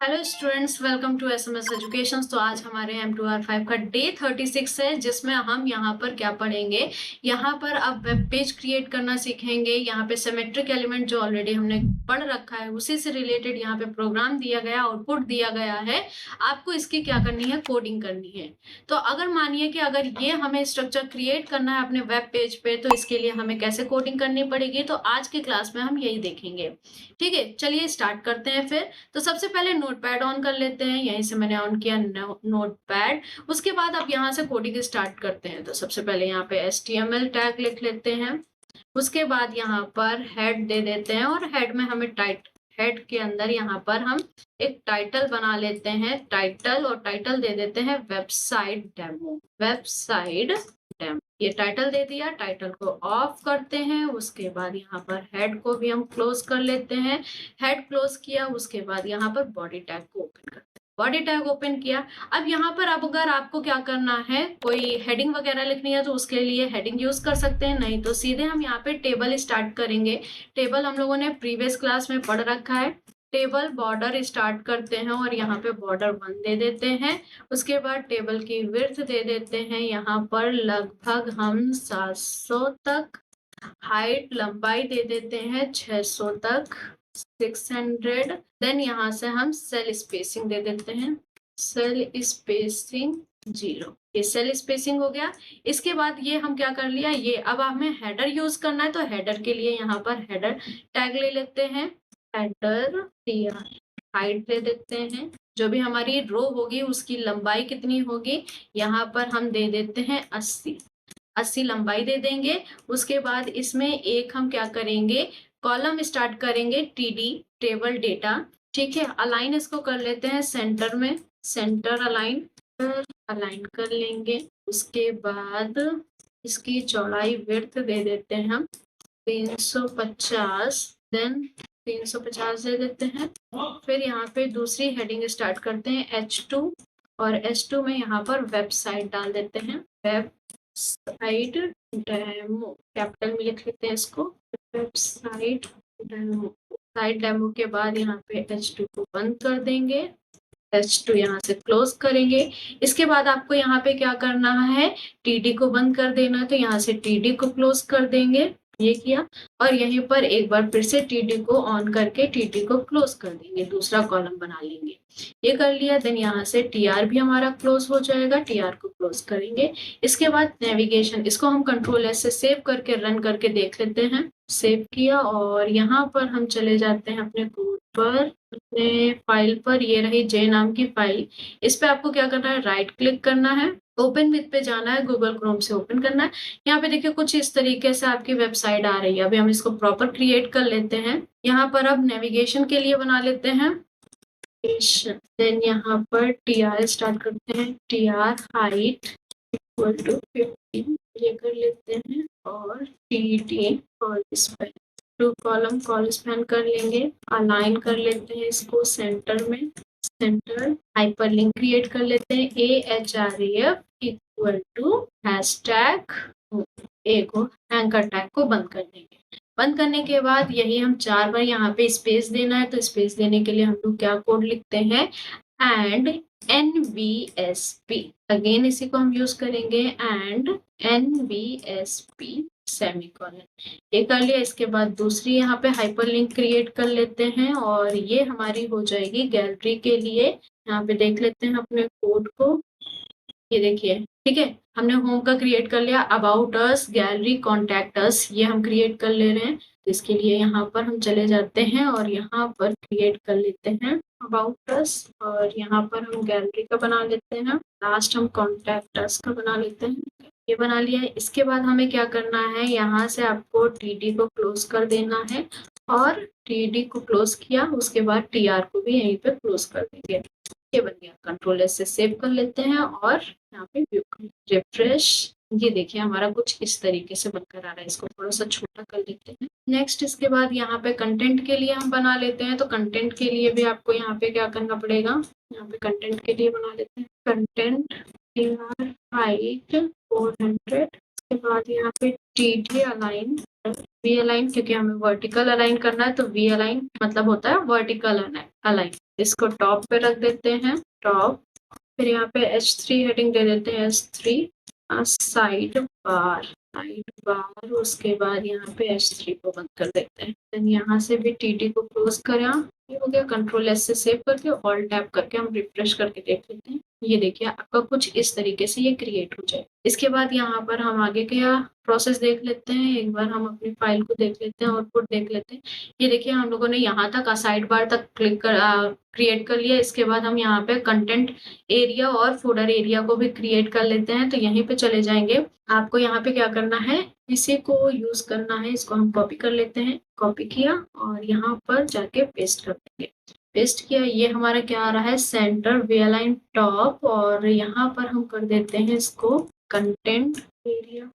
Hello students, welcome to SMS education. तो आज हमारे M2R5 का डे 36 है, जिसमें हम यहाँ पर क्या पढ़ेंगे। यहाँ पर अब वेब पेज क्रिएट करना सीखेंगे। यहाँ पे सिमेट्रिक एलिमेंट जो ऑलरेडी हमने पढ़ रखा है उसी से रिलेटेड यहाँ पे प्रोग्राम दिया गया, आउटपुट दिया गया है। आपको इसकी क्या करनी है, कोडिंग करनी है। तो अगर मानिए कि अगर ये हमें स्ट्रक्चर क्रिएट करना है अपने वेब पेज पे, तो इसके लिए हमें कैसे कोडिंग करनी पड़ेगी, तो आज की क्लास में हम यही देखेंगे। ठीक है, चलिए स्टार्ट करते हैं फिर। तो सबसे पहले नोटपैड ऑन कर लेते हैं। यहीं से मैंने ऑन किया नोटपैड। उसके बाद अब यहाँ से कोडिंग स्टार्ट करते हैं। तो सबसे पहले यहाँ पे HTML टैग लिख लेते हैं। उसके बाद यहाँ पर हेड दे देते हैं और हेड में हमें हेड के अंदर यहाँ पर हम एक टाइटल बना लेते हैं, टाइटल, और टाइटल दे देते हैं वेबसाइट डेमो। वेबसाइट डेमो ये टाइटल दे दिया। टाइटल को ऑफ करते हैं। उसके बाद यहाँ पर हेड को भी हम क्लोज कर लेते हैं। हेड क्लोज किया। उसके बाद यहाँ पर बॉडी टैग को ओपन करते हैं। बॉडी टैग ओपन किया। अब यहाँ पर अब अगर आपको क्या करना है, कोई हेडिंग वगैरह लिखनी है, तो उसके लिए हेडिंग यूज कर सकते हैं, नहीं तो सीधे हम यहाँ पे टेबल स्टार्ट करेंगे। टेबल हम लोगों ने प्रीवियस क्लास में पढ़ रखा है। टेबल बॉर्डर स्टार्ट करते हैं और यहाँ पे बॉर्डर 1 दे देते हैं। उसके बाद टेबल की विड्थ दे देते हैं यहाँ पर लगभग हम 700 तक। हाइट लंबाई दे देते हैं 600 तक, 600। देन यहाँ से हम सेल स्पेसिंग दे देते हैं, सेल स्पेसिंग 0। ये सेल स्पेसिंग हो गया। इसके बाद ये हम क्या कर लिया, ये अब हमें हेडर यूज करना है, तो हेडर के लिए यहाँ पर हेडर टैग ले लेते हैं। हेडर tr हाइट दे देते हैं। जो भी हमारी रो होगी उसकी लंबाई कितनी होगी, यहाँ पर हम दे देते हैं 80 लंबाई दे देंगे। उसके बाद इसमें एक हम क्या करेंगे, कॉलम स्टार्ट करेंगे, टीडी टेबल डेटा। ठीक है, अलाइन इसको कर लेते हैं सेंटर में, सेंटर अलाइन कर लेंगे। उसके बाद इसकी चौड़ाई विड्थ दे देते हैं हम 350। देन 350 दे देते हैं। फिर यहाँ पे दूसरी हेडिंग स्टार्ट करते हैं H2, और H2 में यहाँ पर वेबसाइट डाल देते हैं। वेबसाइट डेमो कैपिटल में लिख लेते हैं इसको, वेबसाइट डेमो। साइट डेमो के बाद यहाँ पे H2 को बंद कर देंगे। H2 यहाँ से क्लोज करेंगे। इसके बाद आपको यहाँ पे क्या करना है, TD को बंद कर देना है, तो यहाँ से TD को क्लोज कर देंगे। ये किया, और यहीं पर एक बार फिर से TD को ऑन करके TD को क्लोज कर देंगे, दूसरा कॉलम बना लेंगे। ये कर लिया। देन यहाँ से TR भी हमारा क्लोज हो जाएगा, TR को क्लोज करेंगे। इसके बाद नेविगेशन, इसको हम Ctrl+S से सेव करके रन करके देख लेते हैं। सेव किया और यहाँ पर हम चले जाते हैं अपने कोड पर, अपने फाइल पर। ये रही जे नाम की फाइल। इस पे आपको क्या करना है, राइट क्लिक करना है, ओपन विथ पे जाना है, गूगल क्रोम से ओपन करना है। यहाँ पे देखिए कुछ इस तरीके से आपकी वेबसाइट आ रही है। अभी हम इसको प्रॉपर क्रिएट कर लेते हैं। यहाँ पर अब नेविगेशन के लिए बना लेते हैं। देन यहाँ पर TR स्टार्ट करते हैं, TR हाइट इक्वल टू 15 ये कर लेते हैं, और TD call span, 2 column call span कर लेंगे। अलाइन कर लेते हैं इसको सेंटर में, सेंटर। हाइपरलिंक क्रिएट कर लेते हैं, AHREF इक्वल टू हैशटैग ए को, एंकर टैग को बंद कर देंगे। बंद करने के बाद यही हम 4 बार यहाँ पे स्पेस देना है। तो स्पेस देने के लिए हम लोग क्या कोड लिखते हैं, एंड NVSP। अगेन इसी को हम यूज करेंगे, एंड NVSP सेमीकोलन। ये कर लिया। इसके बाद दूसरी यहाँ पे हाइपरलिंक क्रिएट कर लेते हैं, और ये हमारी हो जाएगी गैलरी के लिए। यहाँ पे देख लेते हैं अपने कोड को। ये देखिए, ठीक है, हमने होम का क्रिएट कर लिया। About us, gallery, contact us, ये हम क्रिएट कर ले रहे हैं। तो इसके लिए यहाँ पर हम चले जाते हैं और यहाँ पर क्रिएट कर लेते हैं अबाउट अस, और यहाँ पर हम गैलरी का बना लेते हैं। लास्ट हम कॉन्टैक्ट अस का बना लेते हैं। ये बना लिया है। इसके बाद हमें क्या करना है, यहाँ से आपको TD को क्लोज कर देना है, और TD को क्लोज किया। उसके बाद TR को भी यहीं पे क्लोज कर देंगे। ये बन गया। Ctrl+S से सेव कर लेते हैं और यहाँ पे व्यू रिफ्रेश। ये देखिए हमारा कुछ इस तरीके से बनकर आ रहा है। इसको थोड़ा सा छोटा कर लेते हैं। नेक्स्ट इसके बाद यहाँ पे कंटेंट के लिए हम बना लेते हैं। तो कंटेंट के लिए भी आपको यहाँ पे क्या करना पड़ेगा, यहाँ पे कंटेंट के लिए बना लेते हैं। कंटेंट हाइट 400 उसके बाद यहाँ पे टी अलाइन, वी अलाइन, क्योंकि हमें वर्टिकल अलाइन करना है तो वी अलाइन मतलब होता है वर्टिकल अलाइन। इसको टॉप पे रख देते हैं, टॉप। फिर यहाँ पे H3 हेडिंग दे देते हैं, H3 साइड बार, उसके बाद यहाँ पे H3 को बंद कर देते हैं। देन यहाँ से भी TD को क्लोज करें, ये हो गया। कंट्रोल S से सेव करके ऑल टैप करके हम रिफ्रेश करके देख लेते हैं। ये देखिए आपका कुछ इस तरीके से ये क्रिएट हो जाए। इसके बाद यहाँ पर हम आगे क्या प्रोसेस देख लेते हैं। एक बार हम अपनी फाइल को देख लेते हैं, आउटपुट देख लेते हैं। ये देखिए हम लोगों ने यहाँ तक साइड बार तक क्रिएट कर लिया। इसके बाद हम यहाँ पे कंटेंट एरिया और फोल्डर एरिया को भी क्रिएट कर लेते हैं। तो यहीं पे चले जाएंगे। आपको यहाँ पे क्या करना है, इसी को यूज करना है। इसको हम कॉपी कर लेते हैं, कॉपी किया और यहाँ पर जाके पेस्ट कर देंगे। पेस्ट किया, ये हमारा क्या आ रहा है, सेंटर वी अलाइन टॉप, और यहाँ पर हम कर देते हैं इसको कंटेंट एरिया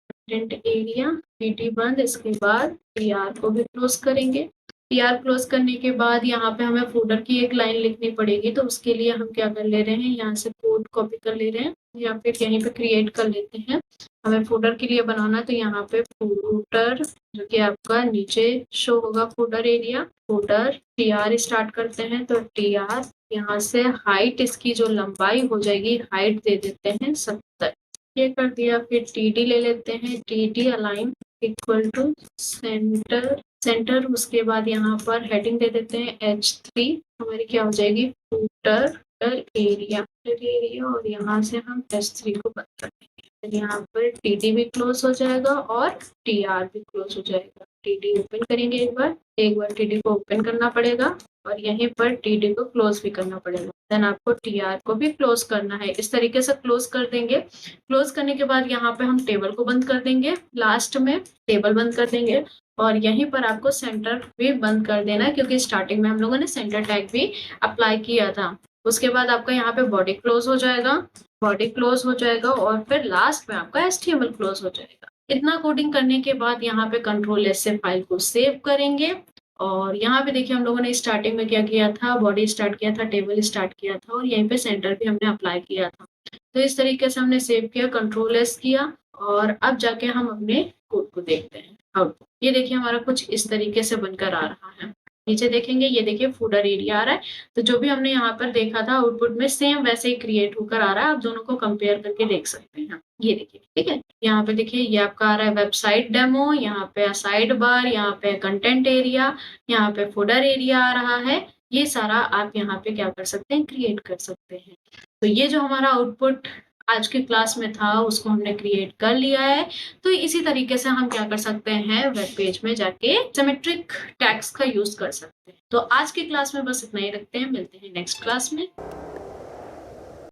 PT बंद। इसके बाद PR को भी क्लोज करेंगे। PR क्लोज करने के बाद यहाँ पे हमें फोल्डर की एक लाइन लिखनी पड़ेगी। तो उसके लिए हम क्या कर ले रहे हैं, यहाँ से कोड कॉपी कर ले रहे हैं या फिर यहीं पे क्रिएट कर लेते हैं। हमें फोल्डर के लिए बनाना, तो यहाँ पे फोल्डर जो कि आपका नीचे शो होगा, folder area, folder TR start करते हैं। तो TR यहाँ से हाइट, इसकी जो लंबाई हो जाएगी, हाइट दे देते हैं 70। ये कर दिया। फिर TD ले लेते हैं, TD align equal to center. उसके बाद यहाँ पर हेडिंग दे देते हैं H3, हमारी क्या हो जाएगी, फुटर एरिया, और यहाँ से हम H3 को बंद कर देंगे। यहाँ पर TD भी क्लोज हो जाएगा और TR भी क्लोज हो जाएगा। TD ओपन करेंगे एक बार TD को ओपन करना पड़ेगा और यहीं पर TD को क्लोज भी करना पड़ेगा। देन आपको TR को भी क्लोज करना है। इस तरीके से क्लोज कर देंगे। क्लोज करने के बाद यहाँ पे हम टेबल को बंद कर देंगे, लास्ट में टेबल बंद कर देंगे। और यहीं पर आपको सेंटर भी बंद कर देना है, क्योंकि स्टार्टिंग में हम लोगों ने सेंटर टैग भी अप्लाई किया था। उसके बाद आपका यहाँ पे बॉडी क्लोज हो जाएगा, और फिर लास्ट में आपका HTML क्लोज हो जाएगा। इतना कोडिंग करने के बाद यहाँ पे कंट्रोल S से फाइल को सेव करेंगे। और यहाँ पे देखिए हम लोगों ने स्टार्टिंग में क्या किया था, बॉडी स्टार्ट किया था, टेबल स्टार्ट किया था और यहीं पे सेंटर भी हमने अप्लाई किया था। तो इस तरीके से हमने सेव किया, कंट्रोल S किया, और अब जाके हम अपने कोड को देखते हैं आउटपुट। ये देखिए हमारा कुछ इस तरीके से बनकर आ रहा है। नीचे देखेंगे, ये देखिए फोल्डर एरिया आ रहा है। तो जो भी हमने यहाँ पर देखा था आउटपुट में, सेम वैसे ही क्रिएट होकर आ रहा है। आप दोनों को कंपेयर करके देख सकते हैं। ये देखिए, ठीक है। यहाँ पे देखिए ये आपका आ रहा है वेबसाइट डेमो, यहाँ पे साइड बार, यहाँ पे कंटेंट एरिया, यहाँ पे फोल्डर एरिया आ रहा है। ये सारा आप यहाँ पे क्या कर सकते हैं, क्रिएट कर सकते हैं। तो ये जो हमारा आउटपुट आज की क्लास में था, उसको हमने क्रिएट कर लिया है। तो इसी तरीके से हम क्या कर सकते हैं, वेब पेज में जाके सिमेट्रिक टैग्स का यूज कर सकते हैं। तो आज की क्लास में बस इतना ही रखते हैं, मिलते हैं नेक्स्ट क्लास में।